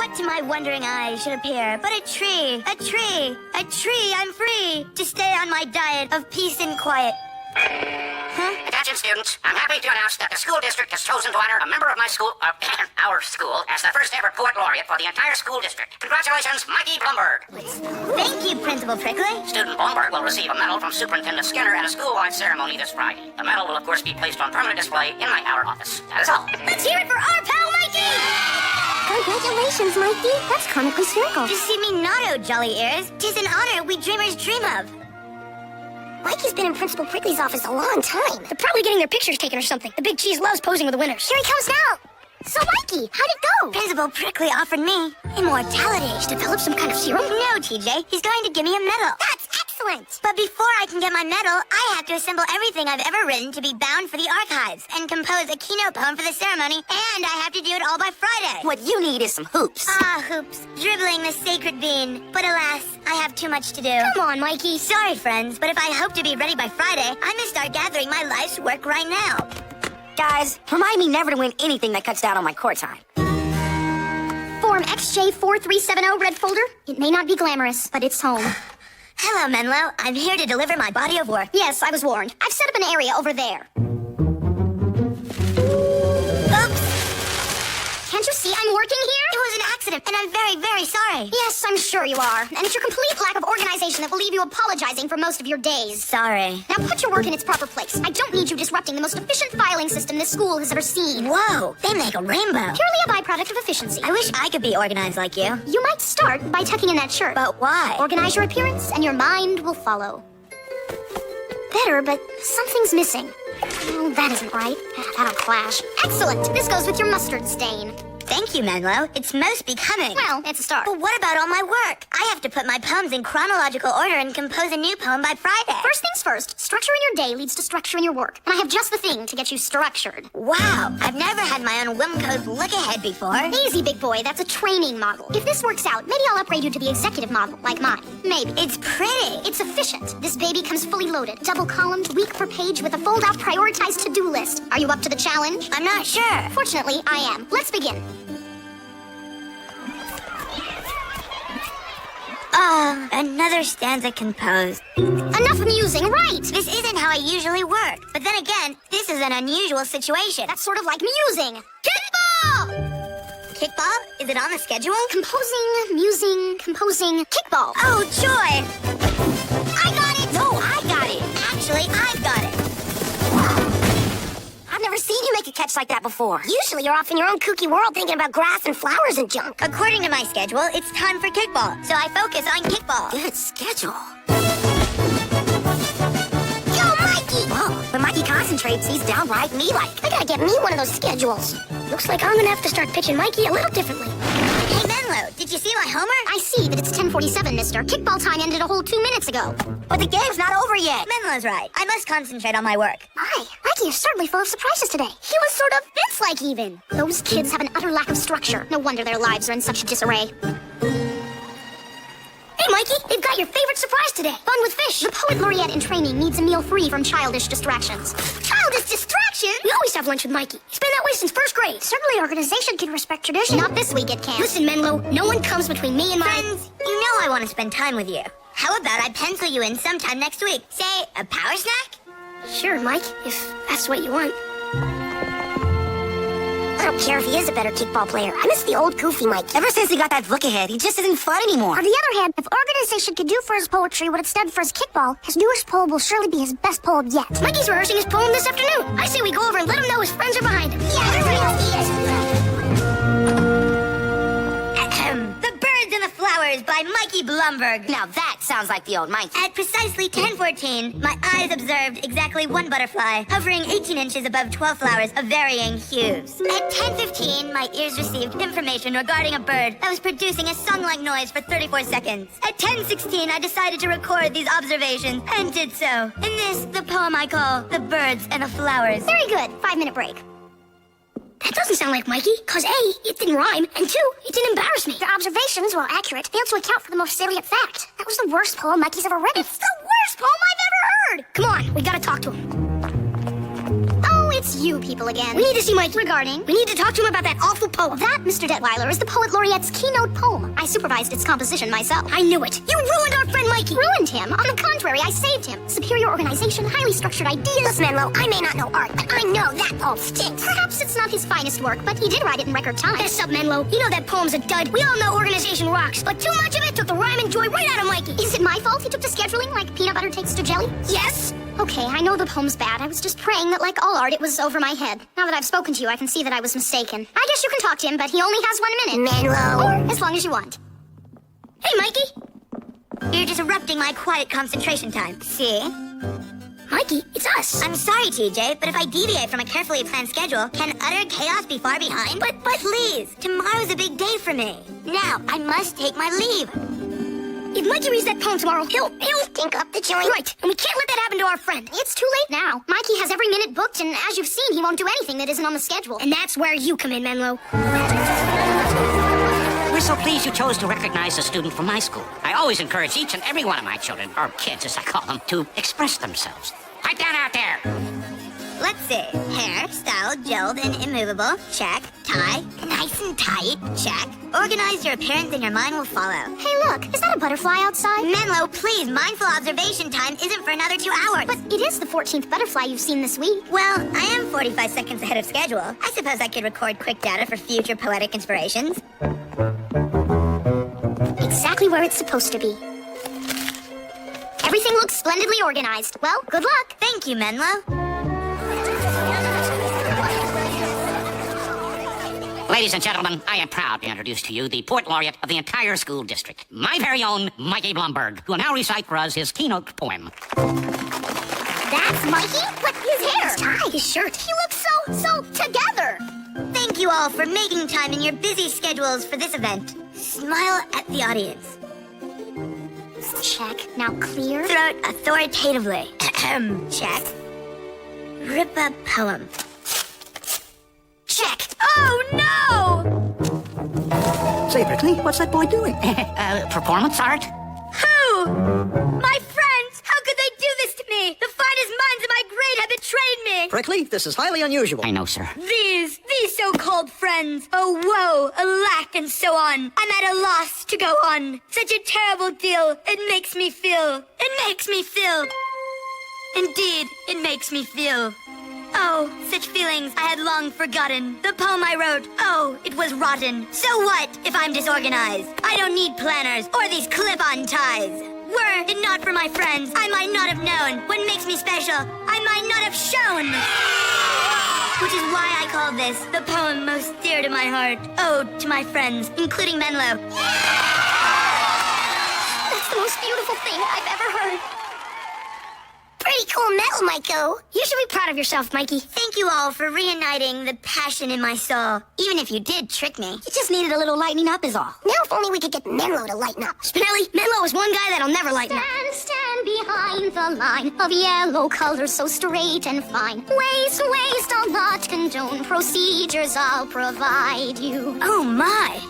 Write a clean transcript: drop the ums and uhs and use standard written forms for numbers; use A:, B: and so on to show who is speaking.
A: What to my wondering eyes should appear but a tree, a tree, a tree I'm free to stay on my diet of peace and quiet. Huh?
B: Attention students, I'm happy to announce that the school district has chosen to honor a member of my school, our school, as the first ever poet laureate for the entire school district. Congratulations, Mikey Blumberg.
A: Thank you, Principal Prickly.
B: Student Blumberg will receive a medal from Superintendent Skinner at a school-wide ceremony this Friday. The medal will of course be placed on permanent display in my hour office. That is all.
A: Let's hear it for our pal Mikey!
C: Congratulations, Mikey. That's comically spherical.
A: To see me not, oh jolly ears, 'tis an honor we dreamers dream of.
C: Mikey's been in Principal Prickly's office a long time.
D: They're probably getting their pictures taken or something. The big cheese loves posing with the winners.
C: Here he comes now. So, Mikey, how'd it go?
A: Principal Prickly offered me immortality.
D: He's developed some kind of serum?
A: No, TJ, he's going to give me a medal.
C: That's excellent.
A: But before I can get my medal, I have to assemble everything I've ever written to be bound for the archives and compose a keynote poem for the ceremony, and I have to do it all by Friday.
E: What you need is some hoops.
A: Ah, hoops. Dribbling the sacred bean. But alas, I have too much to do.
D: Come on, Mikey.
A: Sorry, friends, but if I hope to be ready by Friday, I must start gathering my life's work right now.
E: Guys, remind me never to win anything that cuts down on my court time.
D: Form XJ4370 red folder. It may not be glamorous, but it's home.
A: Hello, Menlo. I'm here to deliver my body of work.
D: Yes, I was warned. I've set up an area over there.
A: Oops!
D: Can't you see I'm working here?
A: It was an accident, and I'm very, very sorry.
D: Yes, I'm sure you are. And it's your complete lack of organization that will leave you apologizing for most of your days.
A: Sorry.
D: Now put your work in its proper place. I don't need you disrupting the most efficient filing system this school has ever seen.
A: Whoa, they make a rainbow.
D: Purely a byproduct of efficiency.
A: I wish I could be organized like you.
D: You might start by tucking in that shirt.
A: But why?
D: Organize your appearance, and your mind will follow. Better, but something's missing. Oh, that isn't right. That'll clash. Excellent! This goes with your mustard stain.
A: Thank you, Menlo. It's most becoming.
D: Well, it's a start.
A: But what about all my work? I have to put my poems in chronological order and compose a new poem by Friday.
D: First things first, structure in your day leads to structure in your work. And I have just the thing to get you structured.
A: Wow, I've never had my own Wilmco's look ahead before.
D: Easy, big boy. That's a training model. If this works out, maybe I'll upgrade you to the executive model, like mine. Maybe.
A: It's pretty.
D: It's efficient. This baby comes fully loaded, double-columned, week per page with a fold-out prioritized to-do list. Are you up to the challenge?
A: I'm not sure.
D: Fortunately, I am. Let's begin.
A: Oh, another stanza composed.
D: Enough musing, right?
A: This isn't how I usually work. But then again, this is an unusual situation.
D: That's sort of like musing. Kickball!
A: Kickball? Is it on the schedule?
D: Composing, musing, composing, kickball.
A: Oh, joy!
D: I got it!
E: No, I got it.
A: Actually, I got it.
E: I've never seen you make a catch like that before.
C: Usually you're off in your own kooky world thinking about grass and flowers and junk.
A: According to my schedule, it's time for kickball, so I focus on kickball.
E: Good schedule.
C: Yo, Mikey!
E: Whoa, when Mikey concentrates, he's downright me-like.
C: I gotta get me one of those schedules. Looks like I'm gonna have to start pitching Mikey a little differently.
A: Hey, Menlo, did you see my homework?
D: I see that it's 10:47, mister. Kickball time ended a whole 2 minutes ago.
E: But the game's not over yet.
A: Menlo's right. I must concentrate on my work.
D: My, Mikey is certainly full of surprises today. He was sort of Vince-like even. Those kids have an utter lack of structure. No wonder their lives are in such disarray. Hey, Mikey, they've got your favorite surprise today. Fun with fish. The poet laureate in training needs a meal free from childish distractions. Childish distractions? We always have lunch with Mikey. He's been that way since first grade. Certainly organization can respect tradition. Not this week, it can't. Listen, Menlo, no one comes between me and my...
A: Friends, you know I want to spend time with you. How about I pencil you in sometime next week? Say, a power snack?
D: Sure, Mike, if that's what you want.
C: I don't care if he is a better kickball player. I miss the old goofy Mikey.
E: Ever since he got that look ahead, he just isn't fun anymore.
C: On the other hand, if organization could do for his poetry what it's done for his kickball, his newest poem will surely be his best poem yet.
D: Mikey's rehearsing his poem this afternoon. I say we go over and let him know his friends are behind him.
C: Yeah, everybody else
A: Ahem. The Birds and the Flowers by Mikey Blumberg.
E: Now that sounds like the old Mikey.
A: At precisely 10:14, my eyes observed exactly one butterfly, hovering 18 inches above 12 flowers of varying hues. At 10:15, my ears received information regarding a bird that was producing a song-like noise for 34 seconds. At 10:16, I decided to record these observations, and did so. In this, the poem I call The Birds and the Flowers.
D: Very good. 5-minute break. That doesn't sound like Mikey, because A, it didn't rhyme, and 2, it didn't embarrass me.
C: Your observations, while accurate, failed to account for the most salient fact. That was the worst poem Mikey's ever written.
D: It's the worst poem I've ever heard! Come on, we gotta talk to him. Oh, it's It's you people again. We need to see Mikey. Regarding? We need to talk to him about that awful poem. That, Mr. Detweiler, is the Poet Laureate's keynote poem. I supervised its composition myself. I knew it. You ruined our friend Mikey. Ruined him? On the contrary, I saved him. Superior organization, highly structured ideas.
C: Listen, Menlo, I may not know art, but I know that poem stinks.
D: Perhaps it's not his finest work, but he did write it in record time. Fess up, Menlo. You know that poem's a dud. We all know organization rocks, but too much of it took the rhyme and joy right out of Mikey.
C: Is it my fault he took to scheduling like peanut butter takes to jelly?
D: Yes?
C: Okay, I know the poem's bad. I was just praying that, like all art, it was over my head. Now that I've spoken to you, I can see that I was mistaken. I guess you can talk to him, but he only has 1 minute.
D: Menlo.
C: Or as long as you want.
D: Hey, Mikey.
A: You're disrupting my quiet concentration time. See?
D: Mikey, it's us.
A: I'm sorry, TJ, but if I deviate from a carefully planned schedule, can utter chaos be far behind? But please, tomorrow's a big day for me. Now, I must take my leave.
D: If Mikey reads that poem tomorrow, he'll
C: Stink up the joint.
D: Right, and we can't let that happen to our friend.
C: It's too late now. Mikey has every minute booked, and as you've seen, he won't do anything that isn't on the schedule.
D: And that's where you come in, Menlo.
B: We're so pleased you chose to recognize a student from my school. I always encourage each and every one of my children, or kids as I call them, to express themselves. Pipe down out there!
A: Let's see. Hair, style, gelled and immovable. Check. Tie, nice and tight. Check. Organize your appearance and your mind will follow.
C: Hey, look, is that a butterfly outside?
A: Menlo, please, mindful observation time isn't for another 2 hours.
C: But it is the 14th butterfly you've seen this week.
A: Well, I am 45 seconds ahead of schedule. I suppose I could record quick data for future poetic inspirations.
C: Exactly where it's supposed to be. Everything looks splendidly organized. Well, good luck.
A: Thank you, Menlo.
B: Ladies and gentlemen, I am proud to introduce to you the Poet Laureate of the entire school district, my very own Mikey Blumberg, who will now recite for us his keynote poem.
C: That's Mikey? But his hair, his tie, his shirt. He looks so together.
A: Thank you all for making time in your busy schedules for this event. Smile at the audience.
C: Check. Now clear.
A: Throat authoritatively. Check. Rip a poem. Check. Oh no!
F: Say, Prickly, what's that boy doing?
B: Performance art?
A: Who? My friends! How could they do this to me? The finest minds of my grade have betrayed me!
F: Prickly, this is highly unusual.
B: I know, sir.
A: These so-called friends. Oh, woe, alack, and so on. I'm at a loss to go on. Such a terrible deal. It makes me feel. It makes me feel. Indeed, it makes me feel. Oh, such feelings I had long forgotten. The poem I wrote, oh, it was rotten. So what if I'm disorganized? I don't need planners or these clip-on ties. Were it not for my friends, I might not have known. What makes me special, I might not have shown. Which is why I call this the poem most dear to my heart. Ode to my friends, including Menlo.
C: That's the most beautiful thing I've ever heard. Pretty cool metal, Myko.
D: You should be proud of yourself, Mikey.
A: Thank you all for reuniting the passion in my soul, even if you did trick me.
E: You just needed a little lightening up is all.
C: Now if only we could get Menlo to lighten up.
D: Spinelli, Menlo is one guy that'll never lighten up.
C: Stand behind the line of yellow colors so straight and fine. Waste, I'll not condone. Procedures I'll provide you.
A: Oh my!